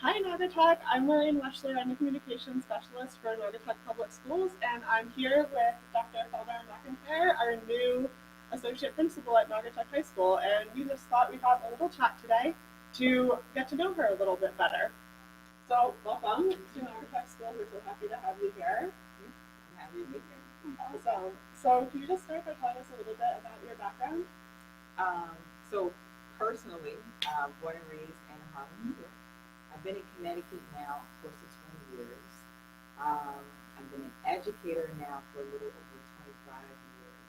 Hi, Naugatuck. I'm Maureen Weschler. I'm a communications specialist for Naugatuck Public Schools, and I'm here with Dr. Felder-McEntire, our new associate principal at Naugatuck High School, and we just thought we'd have a little chat today to get to know her a little bit better. So, welcome to Naugatuck School. We're so happy to have you here. Happy to be here. Awesome. So, can you just start by telling us a little bit about your background? So personally, born and raised in Harlem, New York. I've been in Connecticut now close to 20 years. I've been an educator now for a little over 25 years,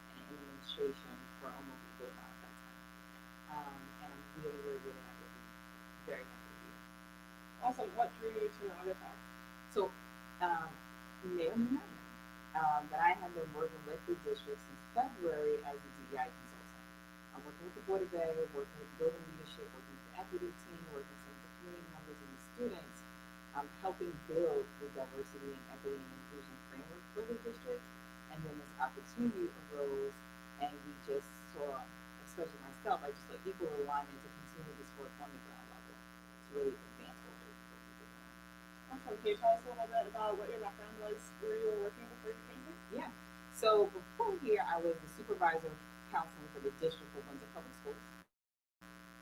and in administration for almost a good amount of that time. And I'm really, really, really happy to be very happy to be here. Awesome. What drew you to Naugatuck? So, you may or may not know that I have been working with the district since February as a DEI consultant. I'm working with the Board of Ed, working with building leadership, working with the equity team, working with some of the community members and the students, helping build the diversity and equity and inclusion framework for the district. And then this opportunity arose, and we just saw, especially myself, I just saw equal alignment to continue this work on the ground level to really advance what we're doing. Awesome. Can you tell us a little bit about what your background was, where you were working before you came here? Yeah. So before here, I was the supervisor of counseling for the district of Windsor Public Schools.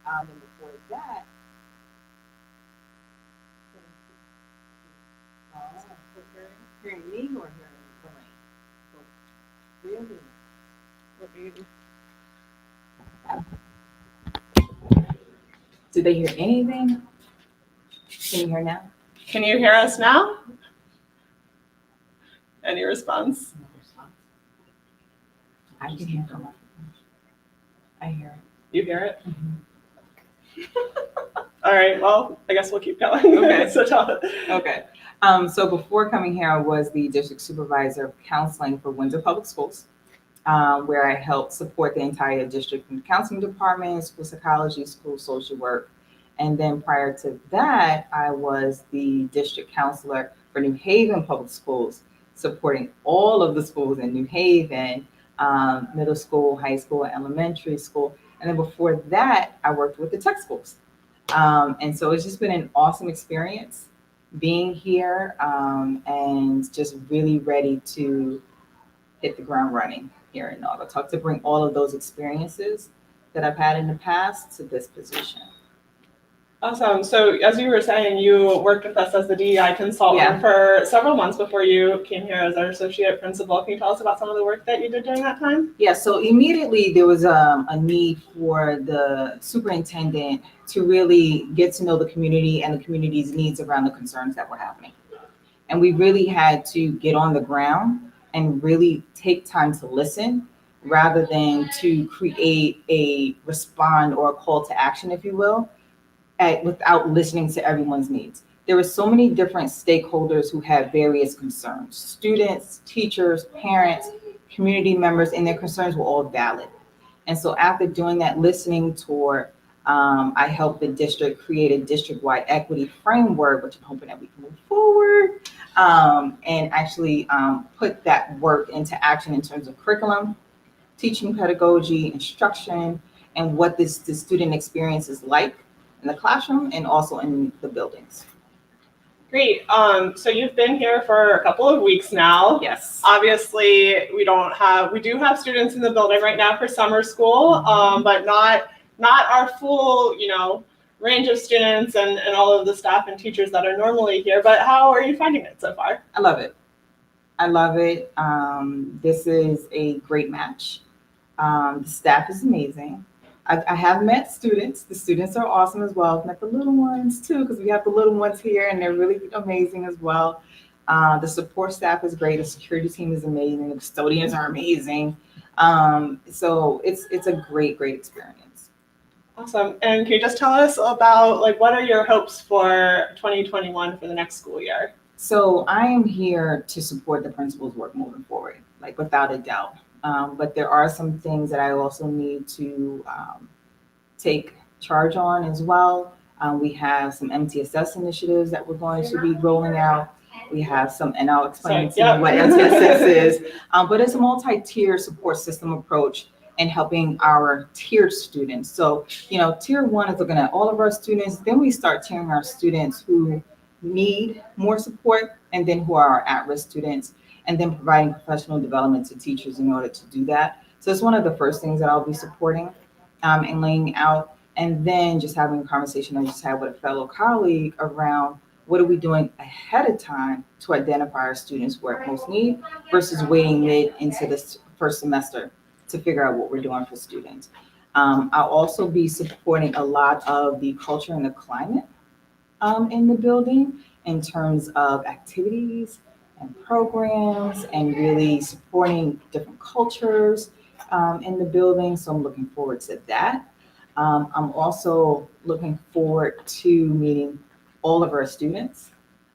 And before that, hearing me or hearing Lorraine? Really? What do you do? Did they hear anything? Can you hear now? Can you hear us now? Any response? No response. I can hear them. I hear it. You hear it? Mm-hmm. All right. Well, I guess we'll keep going. Okay. So tell it. Okay. So before coming here, I was the district supervisor of counseling for Windsor Public Schools, where I helped support the entire district in counseling department, school psychology, school social work. And then prior to that, I was the district counselor for New Haven Public Schools, supporting all of the schools in New Haven, middle school, high school, elementary school. And then before that, I worked with the tech schools. And so it's just been an awesome experience being here, and just really ready to hit the ground running here in Naugatuck to bring all of those experiences that I've had in the past to this position. Awesome. So as you were saying, you worked with us as the DEI consultant for several months before you came here as our associate principal. Can you tell us about some of the work that you did during that time? Yeah, so immediately there was a need for the superintendent to really get to know the community and the community's needs around the concerns that were happening. And we really had to get on the ground and really take time to listen rather than to create a respond or a call to action, if you will, without listening to everyone's needs. There were so many different stakeholders who had various concerns: students, teachers, parents, community members, and their concerns were all valid. And so after doing that listening tour, I helped the district create a district-wide equity framework, which I'm hoping that we can move forward, and actually put that work into action in terms of curriculum, teaching pedagogy, instruction, and what the student experience is like in the classroom and also in the buildings. Great. So you've been here for a couple of weeks now. Yes. Obviously, we do have students in the building right now for summer school, but not our full, range of students and all of the staff and teachers that are normally here. But how are you finding it so far? I love it. I love it. This is a great match. The staff is amazing. I have met students. The students are awesome as well. I've met the little ones too, because we have the little ones here and they're really amazing as well. The support staff is great. The security team is amazing. The custodians are amazing. So it's a great experience. Awesome. And can you just tell us about what are your hopes for 2021 for the next school year? So I am here to support the principal's work moving forward, without a doubt. But there are some things that I also need to take charge on as well. We have some MTSS initiatives that we're going to be rolling out. We have some, and I'll explain to you what MTSS is. But it's a multi-tier support system approach and helping our tiered students. So, tier one is looking at all of our students. Then we start tiering our students who need more support and then who are our at-risk students, and then providing professional development to teachers in order to do that. So it's one of the first things that I'll be supporting and laying out. And then just having a conversation I just had with a fellow colleague around what are we doing ahead of time to identify our students who are at most need versus waiting mid into this first semester to figure out what we're doing for students. I'll also be supporting a lot of the culture and the climate in the building in terms of activities and programs and really supporting different cultures in the building. So I'm looking forward to that. I'm also looking forward to meeting all of our students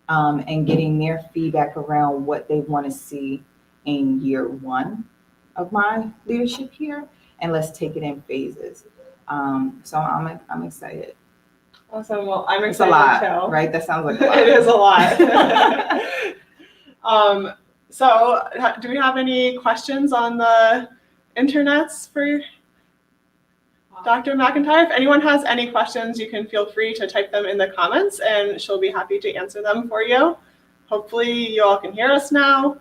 and getting their feedback around what they want to see in year one of my leadership here, and let's take it in phases. So I'm excited. Awesome. Well, I'm It's a excited lot, too. right? That sounds like a lot. It is a lot. So do we have any questions on the internets for Dr. McEntire? If anyone has any questions, you can feel free to type them in the comments and she'll be happy to answer them for you. Hopefully you all can hear us now.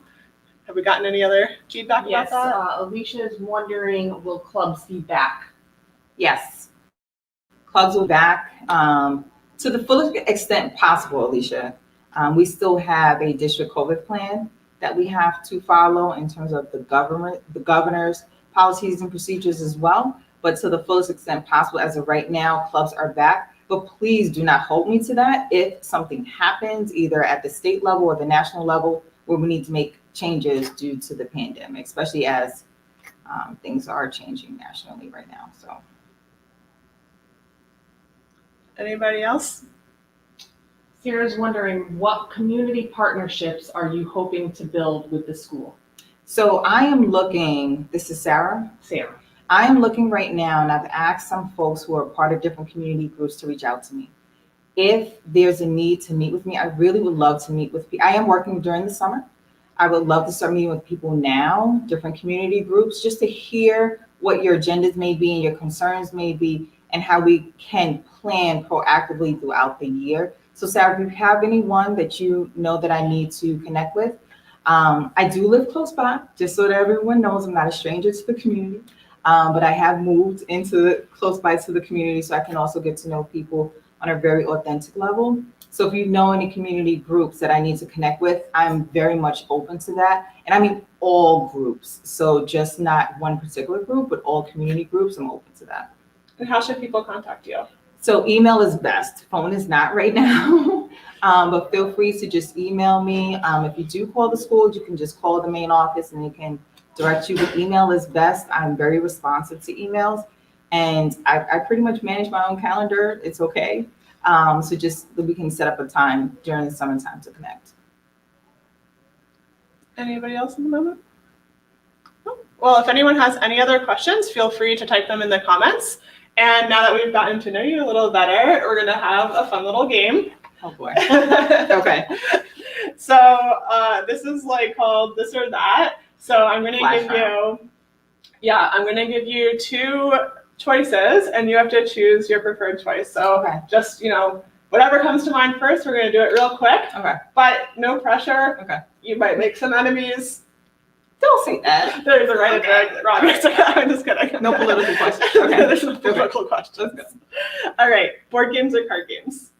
Have we gotten any other feedback Yes, about that? Alicia is wondering, will clubs be back? Yes. Clubs will be back to the fullest extent possible, Alicia. We still have a district COVID plan that we have to follow in terms of the governor's policies and procedures as well. But to the fullest extent possible, as of right now, clubs are back. But please do not hold me to that. If something happens, either at the state level or the national level, where we need to make changes due to the pandemic, especially as things are changing nationally right now. So, Anybody else? Sarah's wondering, what community partnerships are you hoping to build with the school? So I am looking, this is Sarah. Sarah. I am looking right now, and I've asked some folks who are part of different community groups to reach out to me. If there's a need to meet with me, I really would love to meet with people. I am working during the summer. I would love to start meeting with people now, different community groups, just to hear what your agendas may be and your concerns may be, and how we can plan proactively throughout the year. So Sarah, if you have anyone that you know that I need to connect with, I do live close by, just so that everyone knows I'm not a stranger to the community. But I have moved close by to the community, so I can also get to know people on a very authentic level. So if you know any community groups that I need to connect with, I'm very much open to that. And I mean all groups, so just not one particular group, but all community groups, I'm open to that. And how should people contact you? So email is best. Phone is not right now, but feel free to just email me. If you do call the school, you can just call the main office and they can direct you. But email is best. I'm very responsive to emails, and I pretty much manage my own calendar. It's okay. So just we can set up a time during the summertime to connect. Anybody else in the moment? No? Well, if anyone has any other questions, feel free to type them in the comments. And now that we've gotten to know you a little better, we're gonna have a fun little game. Oh boy. Okay. So this is like called This or That. So I'm gonna give you two choices, and you have to choose your preferred choice. So just whatever comes to mind first, we're gonna do it real quick. Okay. But no pressure. Okay. You might make some enemies. Don't say that. There's a right and wrong answer. I'm just kidding. No political questions. Okay. There's no political questions. All right. Board games or card games?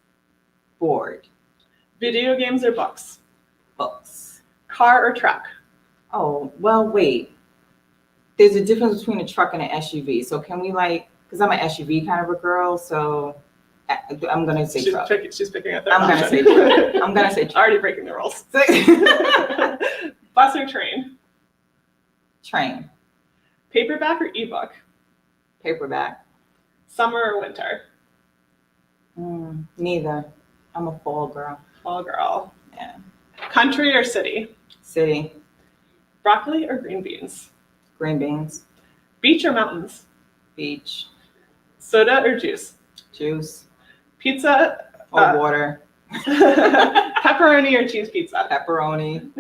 Board. Video games or books? Books. Car or truck? Oh, well, wait. There's a difference between a truck and an SUV. So can we because I'm an SUV kind of a girl, so I'm going to say truck. She's picking a third I'm going to say truck. I'm going to say truck. Already breaking the rules. Bus or train? Train. Paperback or ebook? Paperback. Summer or winter? Neither. I'm a fall girl. Fall girl. Yeah. Country or city? City. Broccoli or green beans? Green beans. Beach or mountains? Beach. Soda or juice? Juice. Pizza Or water. Pepperoni or cheese pizza? Pepperoni.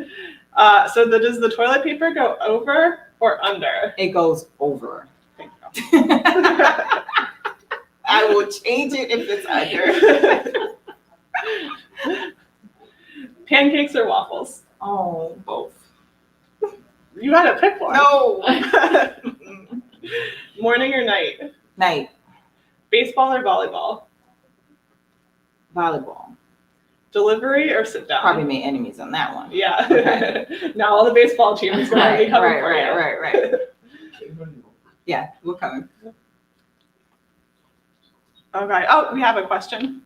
So does the toilet paper go over or under? It goes over. I will change it if it's under. Pancakes or waffles? Oh, both. You gotta pick one. No. Morning or night? Night. Baseball or volleyball? Volleyball. Delivery or sit down? Probably made enemies on that one. Yeah. Okay. Now all the baseball teams are going to be coming for you. Right. Yeah, we're coming. Okay. Oh, we have a question.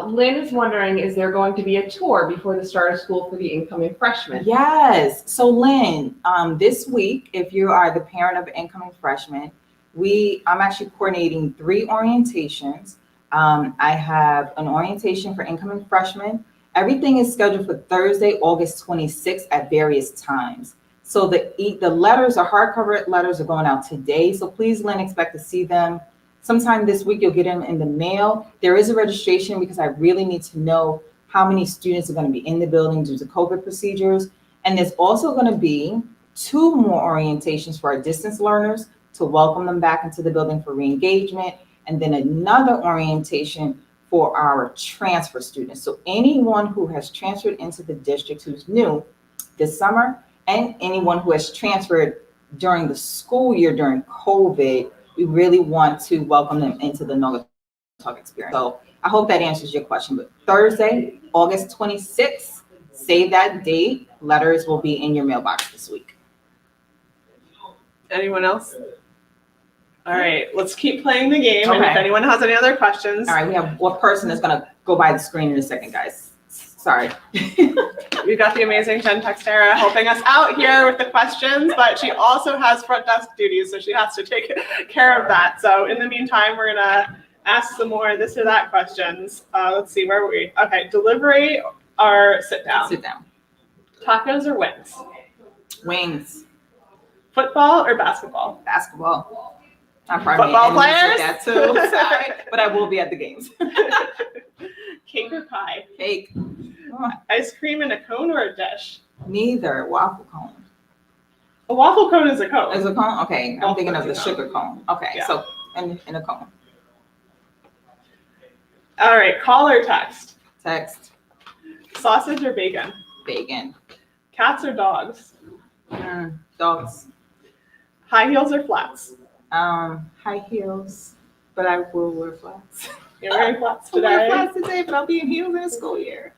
Lynn is wondering, is there going to be a tour before the start of school for the incoming freshmen? Yes. So Lynn, this week, if you are the parent of an incoming freshman, I'm actually coordinating 3 orientations. I have an orientation for incoming freshmen. Everything is scheduled for Thursday, August 26th at various times. So the letters, the hardcover letters are going out today. So please, Lynn, expect to see them sometime this week. You'll get them in the mail. There is a registration because I really need to know how many students are going to be in the building due to COVID procedures. And there's also going to be 2 more orientations for our distance learners to welcome them back into the building for re-engagement. And then another orientation for our transfer students. So anyone who has transferred into the district who's new this summer, and anyone who has transferred during the school year during COVID, we really want to welcome them into the Naugatuck experience. So I hope that answers your question. But Thursday, August 26th, save that date. Letters will be in your mailbox this week. Anyone else? All right, let's keep playing the game. And if Okay. anyone has any other questions, All right, we have one person that's going to go by the screen in a second, guys. Sorry. we've got the amazing Jen Textera helping us out here with the questions, but she also has front desk duties, so she has to take care of that. So in the meantime, we're gonna ask some more this or that questions. Let's see, where were we? Okay, delivery or sit down? Sit down. Tacos or wings? Wings. Football or basketball? Basketball. I'm probably Football enemies players? with that too. Sorry, but I will be at the games. Cake or pie? Cake. Oh, Ice cream in a cone or a dish? neither. Waffle cone. A waffle cone is a cone. Is a cone? Okay, I'm Waffle thinking of the cone's a sugar cone. Okay, Yeah. so in a cone. All right, call or text? Text. Sausage or bacon? Bacon. Cats or dogs? Dogs. High heels or flats? High heels, but I will wear flats. You're wearing flats I'll wear today. flats today, but I'll be in heels in the school year.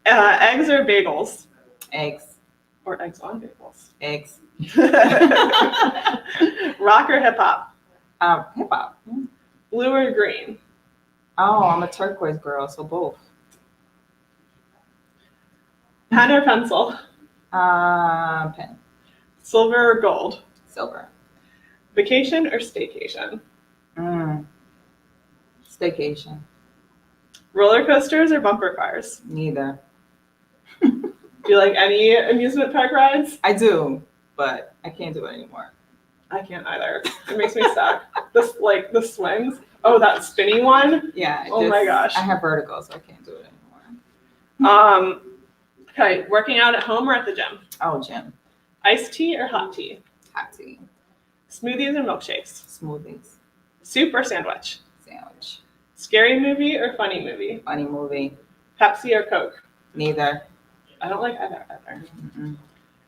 Eggs or bagels? Eggs. Or eggs on bagels? Eggs. Rock or hip hop? Hip hop. Blue or green? Oh, I'm a turquoise girl, so both. Pen or pencil? Pen. Silver or gold? Silver. Vacation or staycation? Staycation. Roller coasters or bumper cars? Neither. Do you like any amusement park rides? I do, but I can't do it anymore. I can't either. It makes me sad. The swings. Oh, that spinny one. Yeah. Oh my gosh. I have vertigo, so I can't do it anymore. Okay, working out at home or at the gym? Oh, gym. Iced tea or hot tea? Hot tea. Smoothies or milkshakes? Smoothies. Soup or sandwich? Sandwich. Scary movie or funny movie? Funny movie. Pepsi or Coke? Neither. I don't like either. Mm-mm.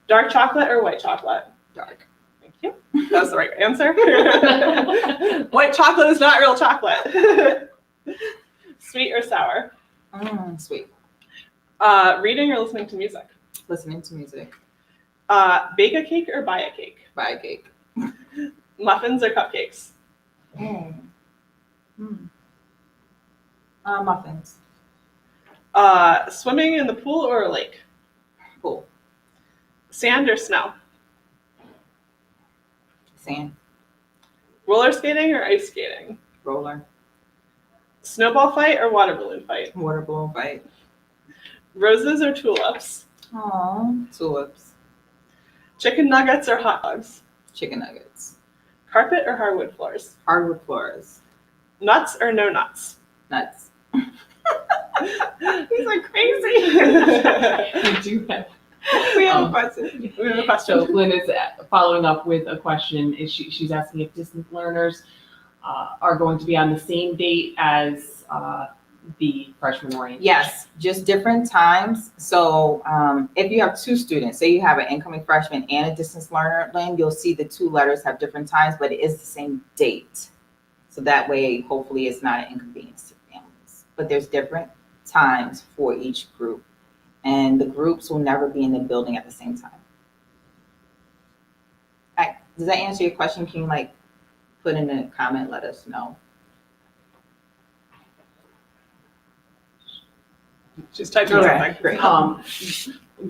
Dark chocolate or white chocolate? Dark. Thank you. That's the right answer. White chocolate is not real chocolate. Sweet or sour? Sweet. Reading or listening to music? Listening to music. Bake a cake or buy a cake? Buy a cake. Muffins or cupcakes? Muffins. Swimming in the pool or a lake? Pool. Sand or snow? Sand. Roller skating or ice skating? Roller. Snowball fight or water balloon fight? Water balloon fight. Roses or tulips? Aw, tulips. Chicken nuggets or hot dogs? Chicken nuggets. Carpet or hardwood floors? Hardwood floors. Nuts or no nuts? Nuts. These are crazy. I do have We have a question. We have a question. So Lynn is following up with a question. She's asking if distance learners are going to be on the same date as the freshman orientation. Yes, just different times. So if you have two students, say you have an incoming freshman and a distance learner, Lynn, you'll see the two letters have different times, but it is the same date. So that way, hopefully it's not an inconvenience to families. But there's different times for each group. And the groups will never be in the building at the same time. Does that answer your question? Can you put in a comment, let us know? She's typing Okay, something. great.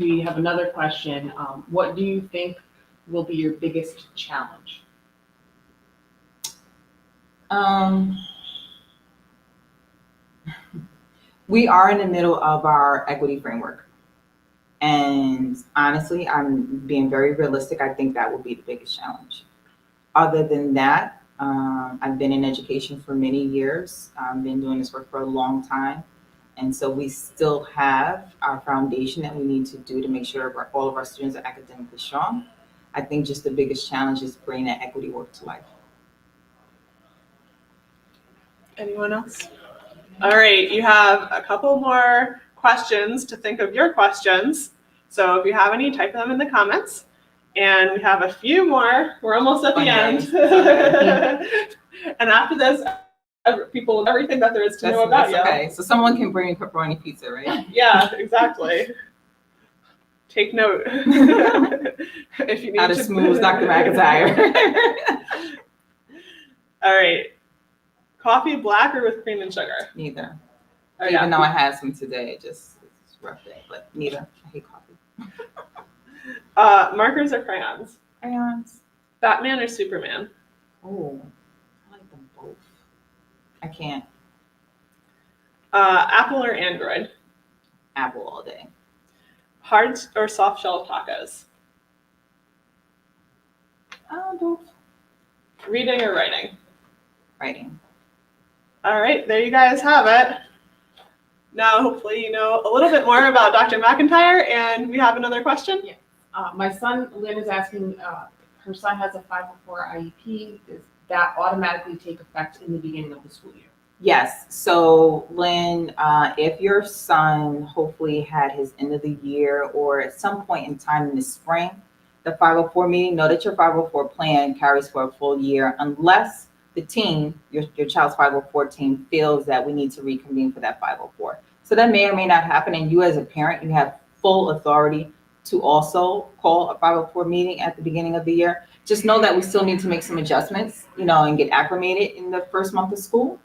We have another question. What do you think will be your biggest challenge? We are in the middle of our equity framework. And honestly, I'm being very realistic. I think that will be the biggest challenge. Other than that, I've been in education for many years. I've been doing this work for a long time. And so we still have our foundation that we need to do to make sure all of our students are academically strong. I think just the biggest challenge is bringing that equity work to life. Anyone else? All right, you have a couple more questions to think of your questions. So if you have any, type them in the comments. And we have a few more. We're almost at the end. And after this, people with everything that there is to know about you. Okay, so someone can bring pepperoni pizza, right? Yeah, exactly. Take note. If you need How to smooth Dr. McEntire. All right. Coffee black or with cream and sugar? Neither. Oh, Even yeah. though I had some today, it's a rough day, but neither. I hate coffee. Markers or crayons? Crayons. Batman or Superman? Oh, I like them both. I can't. Apple or Android? Apple all day. Hard or soft shell tacos? Both. Reading or writing? Writing. All right, there you guys have it. Now, hopefully, you know a little bit more about Dr. McEntire, and we have another question. My son, Lynn, is asking, her son has a 504 IEP. Does that automatically take effect in the beginning of the school year? Yes. So, Lynn, if your son hopefully had his end of the year or at some point in time in the spring, the 504 meeting, know that your 504 plan carries for a full year unless the team, your child's 504 team, feels that we need to reconvene for that 504. So that may or may not happen. And you as a parent, you have full authority to also call a 504 meeting at the beginning of the year. Just know that we still need to make some adjustments, and get acclimated in the first month of school.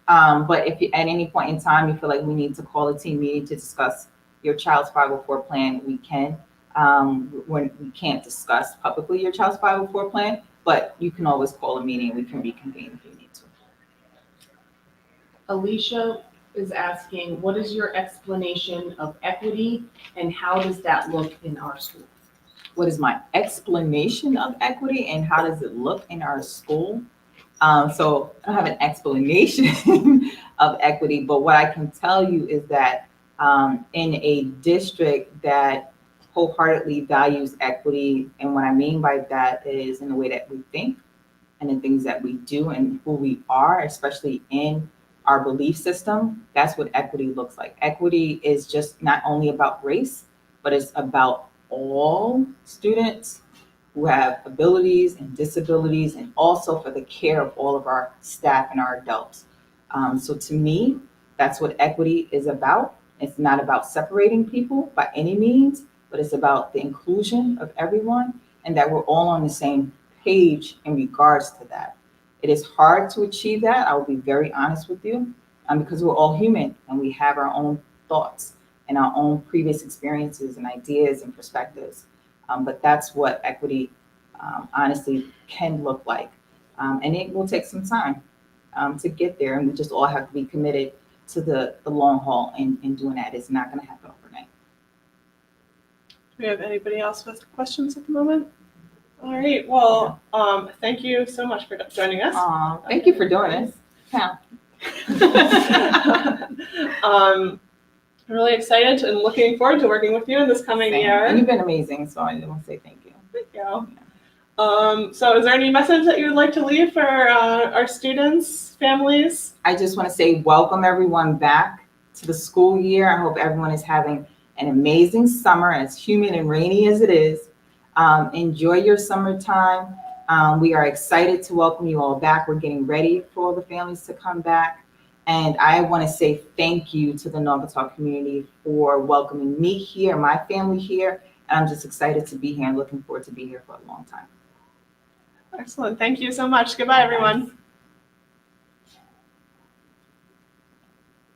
But if at any point in time you feel like we need to call a team meeting to discuss your child's 504 plan, we can. When we can't discuss publicly your child's 504 plan, but you can always call a meeting. We can reconvene if you need to. Alicia is asking, what is your explanation of equity and how does that look in our school? What is my explanation of equity and how does it look in our school? So I don't have an explanation of equity, but what I can tell you is that in a district that wholeheartedly values equity, and what I mean by that is in the way that we think and the things that we do and who we are, especially in our belief system, that's what equity looks like. Equity is just not only about race, but it's about all students who have abilities and disabilities, and also for the care of all of our staff and our adults. So to me, that's what equity is about. It's not about separating people by any means, but it's about the inclusion of everyone and that we're all on the same page in regards to that. It is hard to achieve that, I will be very honest with you, because we're all human and we have our own thoughts and our own previous experiences and ideas and perspectives. But that's what equity honestly can look like. And it will take some time to get there, and we just all have to be committed to the long haul in doing that. It's not going to happen overnight. Do we have anybody else with questions at the moment? All right, well, thank you so much for joining us. Thank you for doing this. Yeah. I'm really excited and looking forward to working with you in this coming Same. year. And you've been amazing, so I want to say thank you. Thank you. So is there any message that you would like to leave for our students, families? I just want to say welcome everyone back to the school year. I hope everyone is having an amazing summer, as humid and rainy as it is. Enjoy your summertime. We are excited to welcome you all back. We're getting ready for all the families to come back. And I want to say thank you to the Naugatuck community for welcoming me here, my family here. And I'm just excited to be here and looking forward to be here for a long time. Excellent. Thank you so much. Goodbye, everyone.